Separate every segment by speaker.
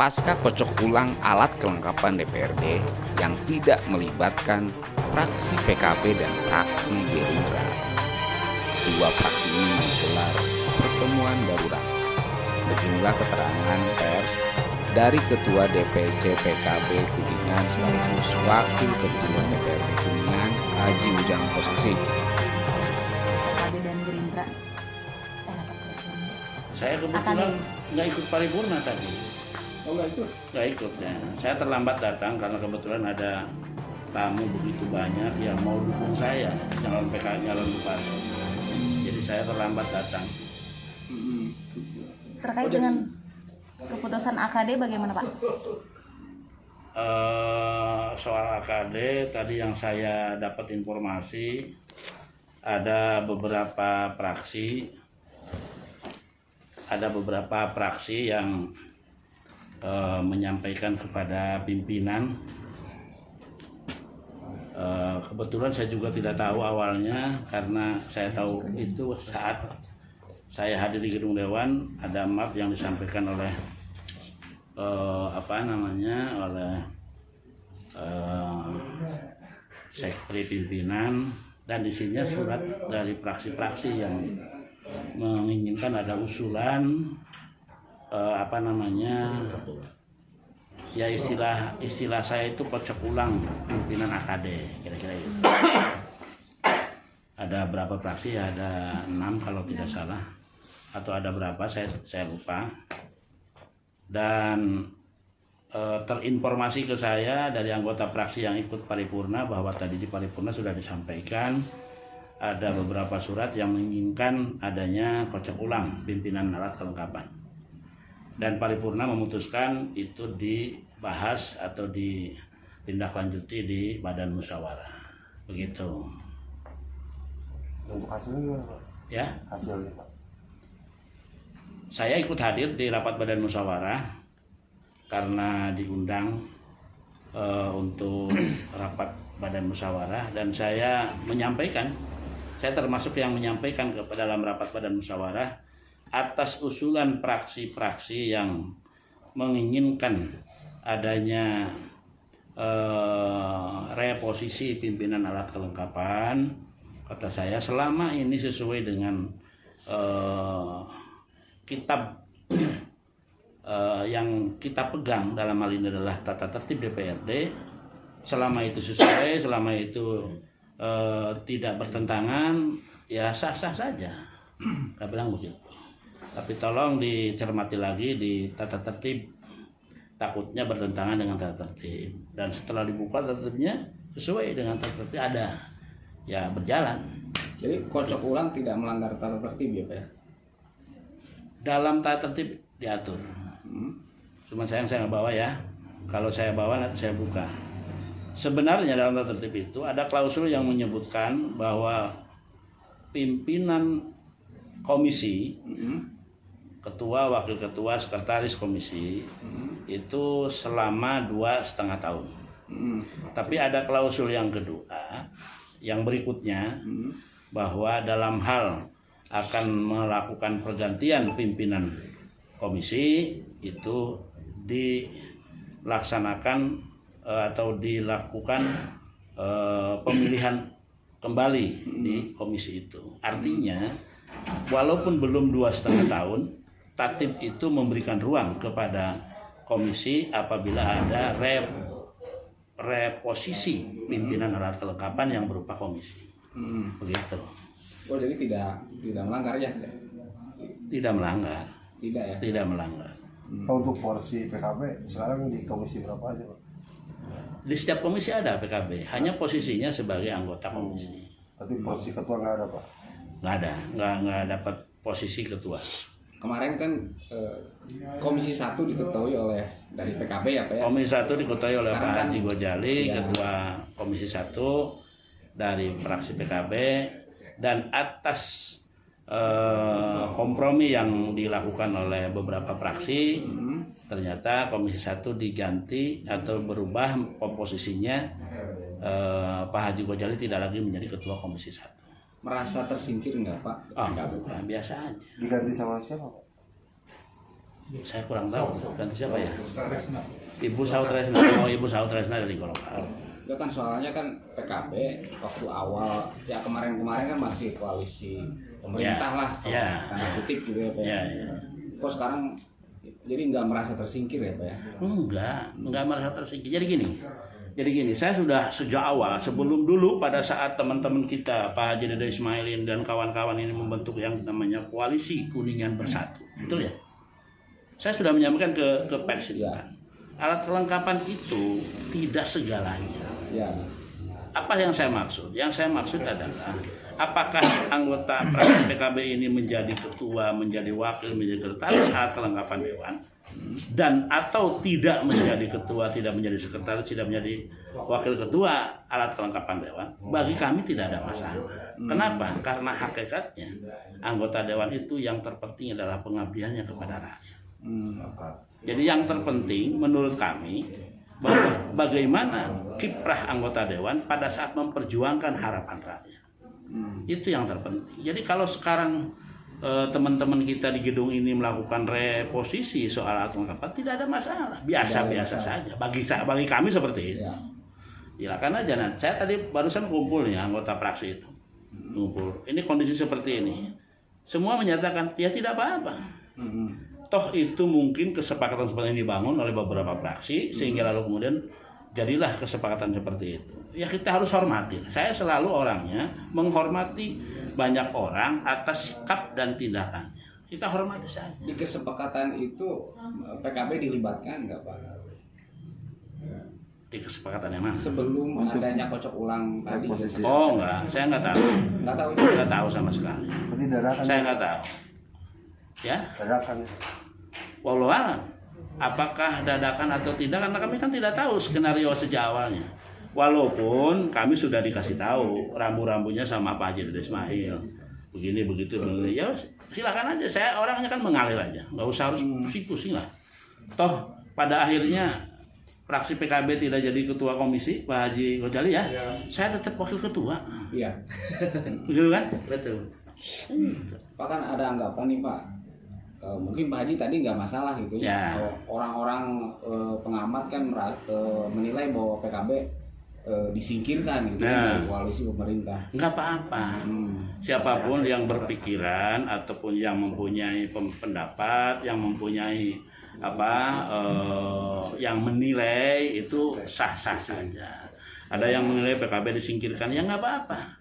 Speaker 1: pasca kocok ulang alat kelengkapan DPRD yang tidak melibatkan fraksi PKB dan fraksi Gerindra. Dua fraksi ini menggelar pertemuan darurat. Sejumlah keterangan pers dari Ketua DPC PKB Kuningan sekaligus Wakil Ketua DPRD Kuningan Haji Ujang Kossasi.
Speaker 2: PKB dan Gerindra.
Speaker 3: Saya kebetulan nggak ikut paripurna tadi.
Speaker 4: Oh, nggak ikut?
Speaker 3: Nggak ikut ya. Saya terlambat datang karena kebetulan ada tamu begitu banyak yang mau dukung saya, calon PKB, calon bupati. Jadi saya terlambat datang.
Speaker 2: Terkait dengan keputusan AKD bagaimana Pak?
Speaker 3: Soal AKD tadi yang saya dapat informasi ada beberapa fraksi yang menyampaikan kepada pimpinan. Kebetulan saya juga tidak tahu awalnya, karena saya tahu itu saat saya hadir di gedung Dewan ada map yang disampaikan oleh sekretari pimpinan, dan isinya surat dari fraksi-fraksi yang menginginkan ada usulan ya istilah saya itu kocok ulang pimpinan AKD, kira-kira itu. Ada berapa fraksi? Ada 6 kalau tidak salah, atau ada berapa saya lupa. Dan terinformasi ke saya dari anggota fraksi yang ikut paripurna bahwa tadi di paripurna sudah disampaikan ada beberapa surat yang menginginkan adanya kocok ulang pimpinan alat kelengkapan. Dan paripurna memutuskan itu dibahas atau ditindaklanjuti di badan musyawarah. Begitu.
Speaker 4: Untuk hasilnya gimana Pak?
Speaker 3: Ya.
Speaker 4: Hasilnya Pak?
Speaker 3: Saya ikut hadir di rapat badan musyawarah karena diundang untuk rapat badan musyawarah, dan saya termasuk yang menyampaikan dalam rapat badan musyawarah atas usulan fraksi-fraksi yang menginginkan adanya reposisi pimpinan alat kelengkapan. Kata saya, selama ini sesuai dengan kitab yang kita pegang, dalam hal ini adalah tata tertib DPRD, selama itu sesuai, selama itu tidak bertentangan, ya sah-sah saja. Saya bilang begitu. Tapi tolong dicermati lagi di tata tertib, takutnya bertentangan dengan tata tertib. Dan setelah dibuka tata tertibnya sesuai dengan tata tertib, ada, ya berjalan.
Speaker 5: Jadi kocok ulang tidak melanggar tata tertib ya Pak ya?
Speaker 3: Dalam tata tertib diatur. Cuma saya nggak bawa ya. Kalau saya bawa nanti saya buka. Sebenarnya dalam tata tertib itu ada klausul yang menyebutkan bahwa pimpinan komisi, ketua, wakil ketua, sekretaris komisi itu selama 2,5 tahun. Tapi ada klausul yang kedua, yang berikutnya, bahwa dalam hal akan melakukan pergantian pimpinan komisi itu dilaksanakan atau dilakukan pemilihan kembali di komisi itu. Artinya walaupun belum 2,5 tahun, tatib itu memberikan ruang kepada komisi apabila ada reposisi pimpinan alat kelengkapan yang berupa komisi. Begitu.
Speaker 5: Oh, jadi tidak melanggar ya?
Speaker 3: Tidak melanggar.
Speaker 5: Tidak ya?
Speaker 3: Tidak melanggar.
Speaker 4: Untuk porsi PKB sekarang di komisi berapa aja Pak?
Speaker 3: Di setiap komisi ada PKB, hanya posisinya sebagai anggota komisi.
Speaker 4: Berarti porsi ketua nggak ada Pak?
Speaker 3: Nggak dapat posisi ketua.
Speaker 5: Kemarin kan komisi 1 diketuai oleh dari PKB ya Pak ya?
Speaker 3: Komisi 1 diketuai oleh
Speaker 5: Sekarang
Speaker 3: Pak
Speaker 5: kan,
Speaker 3: Haji Gojali,
Speaker 5: iya.
Speaker 3: ketua komisi 1 dari fraksi PKB, dan atas kompromi yang dilakukan oleh beberapa fraksi, ternyata komisi 1 diganti atau berubah komposisinya. Pak Haji Gojali tidak lagi menjadi ketua komisi 1.
Speaker 5: Merasa tersingkir nggak Pak?
Speaker 3: Bukan, biasa aja.
Speaker 4: Diganti sama siapa Pak?
Speaker 3: Saya kurang tahu ganti siapa ya. Ibu Sautresna. Oh, Ibu Sautresna dari Golkar.
Speaker 5: Itu kan soalnya kan PKB waktu awal ya kemarin kan masih koalisi pemerintah lah, tanda kutip gitu ya Pak. Kok sekarang jadi nggak merasa tersingkir ya Pak ya?
Speaker 3: Enggak merasa tersingkir. Jadi gini, saya sudah sejak awal sebelum dulu pada saat teman-teman kita Pak Haji Dede Ismailin dan kawan-kawan ini membentuk yang namanya Koalisi Kuningan Bersatu, betul ya? Saya sudah menyampaikan ke pers itu kan. Alat kelengkapan itu tidak segalanya.
Speaker 5: Ya.
Speaker 3: Apa yang saya maksud? Yang saya maksud adalah apakah anggota fraksi PKB ini menjadi ketua, menjadi wakil, menjadi sekretaris alat kelengkapan dewan, dan atau tidak menjadi ketua, tidak menjadi sekretaris, tidak menjadi wakil ketua alat kelengkapan dewan, bagi kami tidak ada masalah. Kenapa? Karena hakikatnya anggota dewan itu yang terpenting adalah pengabdiannya kepada rakyat. Jadi yang terpenting menurut kami bagaimana kiprah anggota dewan pada saat memperjuangkan harapan rakyat. Itu yang terpenting. Jadi kalau sekarang teman-teman kita di gedung ini melakukan reposisi soal alat kelengkapan tidak ada masalah, biasa-biasa saja. Bagi kami seperti itu. Silakan aja. Nah, saya tadi barusan kumpul nih anggota fraksi itu. Kumpul. Ini kondisi seperti ini. Semua menyatakan ya tidak apa-apa. Toh itu mungkin kesepakatan seperti ini dibangun oleh beberapa fraksi sehingga lalu kemudian jadilah kesepakatan seperti itu. Ya kita harus hormati. Saya selalu orangnya menghormati banyak orang atas sikap dan tindakannya. Kita hormati saja.
Speaker 5: Di kesepakatan itu PKB dilibatkan nggak Pak?
Speaker 3: Di kesepakatan yang mana?
Speaker 5: Sebelum adanya kocok ulang tadi.
Speaker 3: Oh enggak, saya enggak tahu. Enggak tahu sama sekali.
Speaker 4: Berarti dadakan.
Speaker 3: Saya enggak tahu. Ya?
Speaker 4: Dadakan.
Speaker 3: Wallahualam. Apakah dadakan atau tidak? Karena kami kan tidak tahu skenario sejak awalnya. Walaupun kami sudah dikasih tahu rambu-rambunya sama Pak Haji Dede Ismail. Begini begitu. Ya silakan aja. Saya orangnya kan mengalir aja. Nggak usah harus pusing-pusing lah. Toh pada akhirnya fraksi PKB tidak jadi ketua komisi Pak Haji Ghazali ya. Saya tetap wakil ketua.
Speaker 5: Iya.
Speaker 3: Betul kan? Betul.
Speaker 5: Pak kan ada anggapan nih Pak. Mungkin Pak Haji tadi nggak masalah gitu ya. Orang-orang pengamat kan menilai bahwa PKB disingkirkan gitu dari koalisi pemerintah.
Speaker 3: Nggak apa-apa. Siapapun yang berpikiran ataupun yang mempunyai pendapat, yang mempunyai yang menilai itu sah-sah saja. Ada yang menilai PKB disingkirkan, ya nggak apa-apa.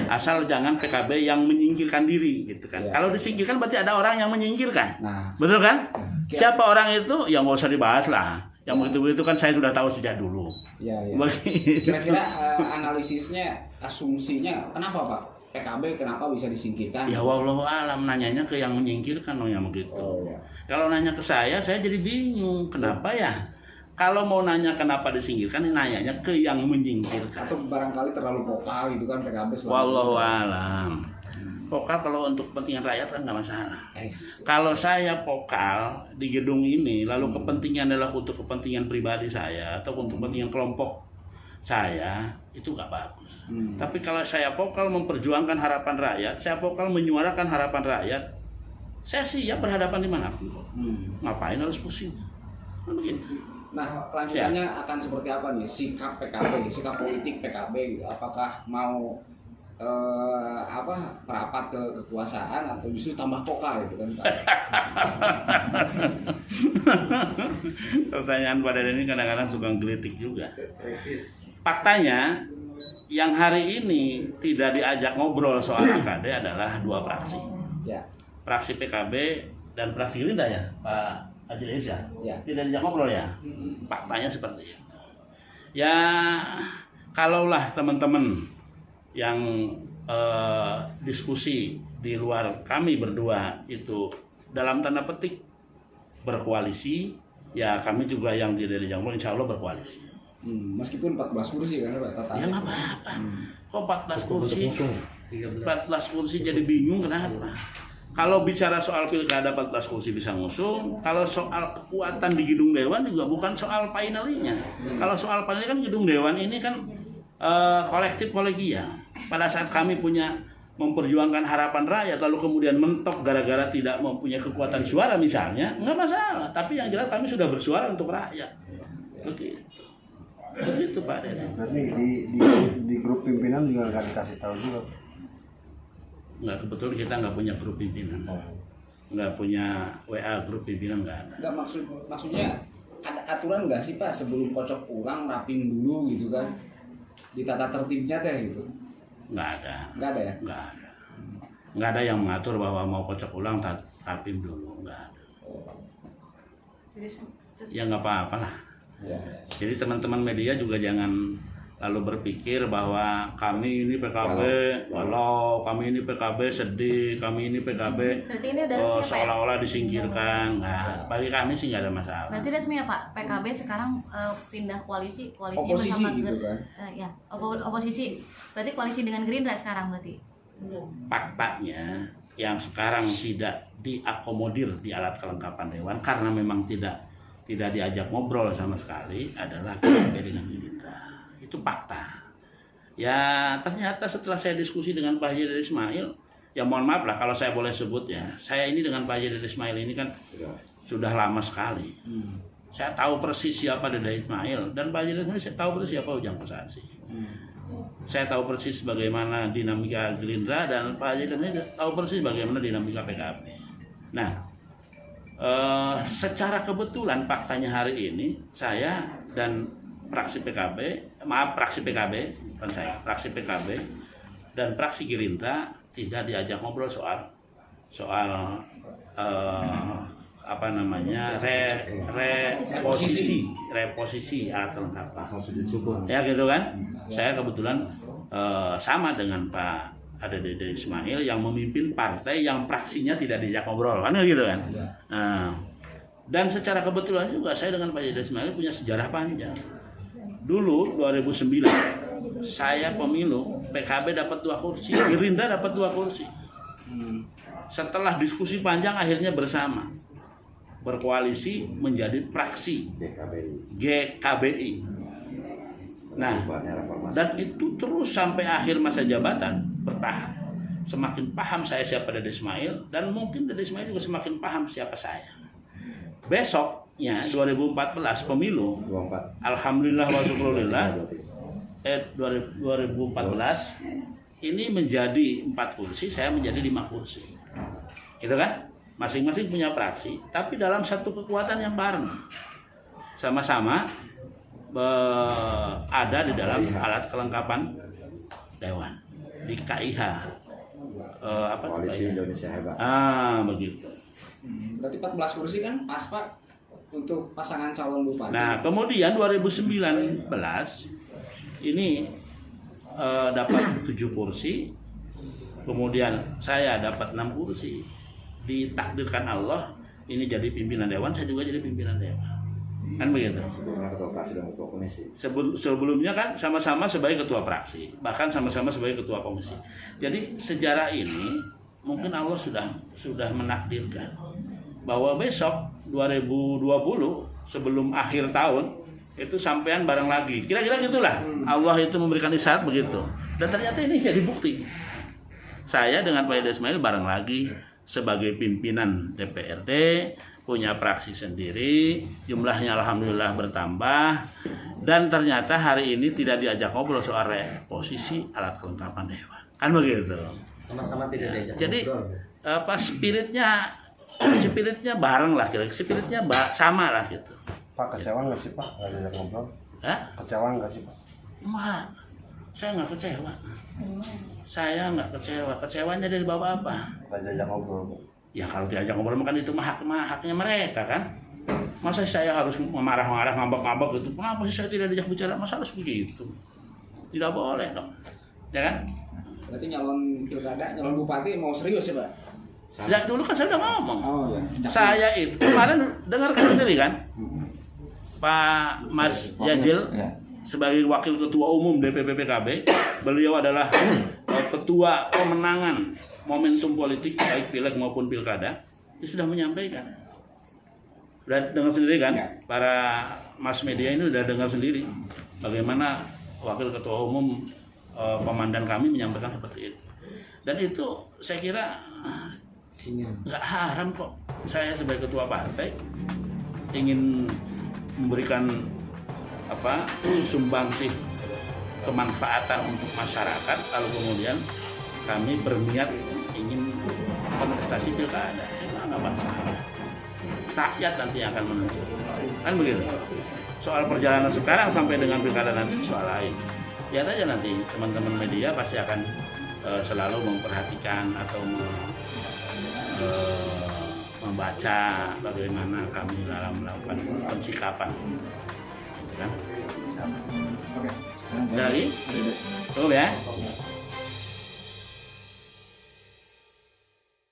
Speaker 3: Asal jangan PKB yang menyingkirkan diri gitu kan. Kalau disingkirkan berarti ada orang yang menyingkirkan. Betul kan? Siapa orang itu? Ya nggak usah dibahas lah. Yang begitu kan saya sudah tahu sejak dulu.
Speaker 5: Kira-kira analisisnya, asumsinya kenapa Pak? PKB kenapa bisa disingkirkan?
Speaker 3: Ya wallahualam, nanyanya ke yang menyingkirkan yang begitu. Kalau nanya ke saya jadi bingung. Kenapa ya? Kalau mau nanya kenapa disingkirkan, nanyanya ke yang menyingkirkan.
Speaker 5: Atau barangkali terlalu vokal gitu kan PKB.
Speaker 3: Wallahualam. Vokal kalau untuk kepentingan rakyat kan nggak masalah. Kalau saya vokal di gedung ini, lalu kepentingan adalah untuk kepentingan pribadi saya atau untuk kepentingan kelompok saya, itu nggak bagus. Tapi kalau saya vokal memperjuangkan harapan rakyat, saya vokal menyuarakan harapan rakyat, saya siap berhadapan dimanapun. Ngapain harus pusing? Begitu.
Speaker 5: Nah, kelanjutannya akan seperti apa nih sikap PKB, sikap politik PKB gitu. Apakah mau merapat ke kekuasaan atau justru tambah vokal gitu kan Pak?
Speaker 3: Pertanyaan pada ini kadang-kadang suka gelitik juga. Faktanya yang hari ini tidak diajak ngobrol soal AKD adalah dua fraksi. Fraksi PKB dan fraksi Gerindra ya, Pak Haji Dede ya. Tidak diajak ngobrol ya. Faktanya seperti itu. Ya kalaulah teman-teman yang diskusi di luar kami berdua itu dalam tanda petik berkoalisi, ya kami juga yang tidak diajak ngobrol insya Allah berkoalisi.
Speaker 5: Meskipun 14 kursi kan Pak?
Speaker 3: Ya nggak apa-apa. Kok 14 kursi? 14 kursi jadi bingung kenapa? Kalau bicara soal pilkada 14 kursi bisa ngusung, kalau soal kekuatan di gedung dewan juga bukan soal finalnya. Kalau soal final kan gedung dewan ini kan kolektif kolegial. Pada saat kami punya memperjuangkan harapan rakyat lalu kemudian mentok gara-gara tidak mempunyai kekuatan suara misalnya, nggak masalah. Tapi yang jelas kami sudah bersuara untuk rakyat. Begitu Pak Dede.
Speaker 4: Berarti di grup pimpinan juga nggak dikasih tahu juga?
Speaker 3: Nggak, kebetulan kita nggak punya grup pimpinan. Nggak punya WA grup pimpinan, nggak ada.
Speaker 5: Nggak, maksudnya ada aturan nggak sih Pak sebelum kocok ulang rapim dulu gitu kan? Ditata tertibnya teh gitu.
Speaker 3: Nggak ada.
Speaker 5: Nggak ada ya?
Speaker 3: Nggak ada. Nggak ada yang mengatur bahwa mau kocok ulang rapim dulu, nggak ada. Ya nggak apa-apa lah.
Speaker 5: Ya.
Speaker 3: Jadi teman-teman media juga jangan lalu berpikir bahwa kami ini PKB galau, kami ini PKB sedih, kami ini PKB
Speaker 2: Berarti ini udah resmi ya, Pak?
Speaker 3: seolah-olah disingkirkan. Nah, bagi kami sih nggak ada masalah.
Speaker 2: Berarti resmi ya Pak, PKB sekarang pindah koalisinya
Speaker 5: Oposisi
Speaker 2: bersama
Speaker 5: gitu kan?
Speaker 2: ya, oposisi. Berarti koalisi dengan Gerindra sekarang berarti.
Speaker 3: Faktanya yang sekarang tidak diakomodir di alat kelengkapan dewan karena memang tidak diajak ngobrol sama sekali adalah PKB dengan Gerindra. Itu fakta. Ya ternyata setelah saya diskusi dengan Pak Haji Dede Ismail, ya mohon maaf lah kalau saya boleh sebut ya, saya ini dengan Pak Haji Dede Ismail ini kan sudah lama sekali. Saya tahu persis siapa Dede Ismail dan Pak Haji Dede Ismail saya tahu persis siapa Ujang Kossasi. Saya tahu persis bagaimana dinamika Gerindra dan Pak Haji Dede Ismail tahu persis bagaimana dinamika PKB. Nah, secara kebetulan faktanya hari ini saya dan fraksi PKB dan fraksi Gerindra tidak diajak ngobrol soal reposisi alat kelengkapan. Ya gitu kan. Saya kebetulan sama dengan Pak Dede Ismail yang memimpin partai yang fraksinya tidak diajak ngobrol kan gitu kan. Dan secara kebetulan juga saya dengan Pak Dede Ismail punya sejarah panjang. Dulu 2009 saya pemilu PKB dapat 2 kursi, Gerindra dapat 2 kursi. Setelah diskusi panjang akhirnya bersama berkoalisi menjadi fraksi GKBI. Nah, dan itu terus sampai akhir masa jabatan bertahan. Semakin paham saya siapa Dede Ismail dan mungkin Dede Ismail juga semakin paham siapa saya. Besoknya 2014 pemilu, alhamdulillah wa syukurillah, 2014 ini menjadi 4 kursi, saya menjadi 5 kursi. Gitu kan? Masing-masing punya fraksi, tapi dalam satu kekuatan yang bareng. Sama-sama ada di dalam alat kelengkapan dewan di KIH.
Speaker 6: Koalisi Indonesia Hebat.
Speaker 3: Begitu.
Speaker 5: Berarti 14 kursi kan pas Pak untuk pasangan calon bupati.
Speaker 3: Nah, kemudian 2019 ini dapat 7 kursi. Kemudian saya dapat 6 kursi. Ditakdirkan Allah ini jadi pimpinan dewan, saya juga jadi pimpinan dewan. Kan begitu.
Speaker 6: Sebelumnya ketua fraksi dan ketua komisi.
Speaker 3: Sebelumnya kan sama-sama sebagai ketua fraksi, bahkan sama-sama sebagai ketua komisi. Jadi sejarah ini mungkin Allah sudah menakdirkan bahwa besok 2020 sebelum akhir tahun itu sampean bareng lagi. Kira-kira gitulah. Allah itu memberikan isyarat begitu. Dan ternyata ini jadi bukti. Saya dengan Pak Dede Ismail bareng lagi sebagai pimpinan DPRD, punya fraksi sendiri, jumlahnya alhamdulillah bertambah, dan ternyata hari ini tidak diajak ngobrol soal reposisi alat kelengkapan dewan. Kan begitu.
Speaker 6: Sama-sama tidak diajak
Speaker 3: Jadi
Speaker 6: ngobrol.
Speaker 3: spiritnya bareng lah, spiritnya sama lah gitu.
Speaker 4: Pak, kecewa nggak sih Pak nggak diajak ngobrol? Kecewa nggak sih Pak?
Speaker 3: Enggak, saya nggak kecewa. Saya nggak kecewa. Kecewanya dari bapak apa?
Speaker 4: Nggak diajak ngobrol Pak.
Speaker 3: Ya kalau diajak ngobrol kan itu haknya mereka kan. Masa saya harus marah-marah, ngambek-ngambek gitu? Kenapa sih saya tidak diajak bicara? Masa harus begitu? Tidak boleh dong, ya kan?
Speaker 5: Berarti nyalon pilkada, nyalon bupati mau serius ya Pak?
Speaker 3: Sejak dulu kan saya udah ngomong.
Speaker 5: Oh ya.
Speaker 3: Saya itu kemarin dengarkan sendiri kan, Pak Mas Jajil sebagai wakil ketua umum DPP PKB, beliau adalah ketua pemenangan momentum politik baik pileg maupun pilkada, dia sudah menyampaikan. Sudah dengar sendiri kan, para mass media ini sudah dengar sendiri bagaimana wakil ketua umum komandan kami menyampaikan seperti itu. Dan itu saya kira nggak haram kok. Saya sebagai ketua partai ingin memberikan sumbangsih kemanfaatan untuk masyarakat, lalu kemudian kami berniat ingin kontestasi pilkada, nggak masalah. Rakyat nanti yang akan menentukan, kan begitu. Soal perjalanan sekarang sampai dengan pilkada nanti soal lain. Lihat aja nanti teman-teman media pasti akan selalu memperhatikan atau membaca bagaimana kami dalam melakukan pensikapan, kan? Dari, tuh ya.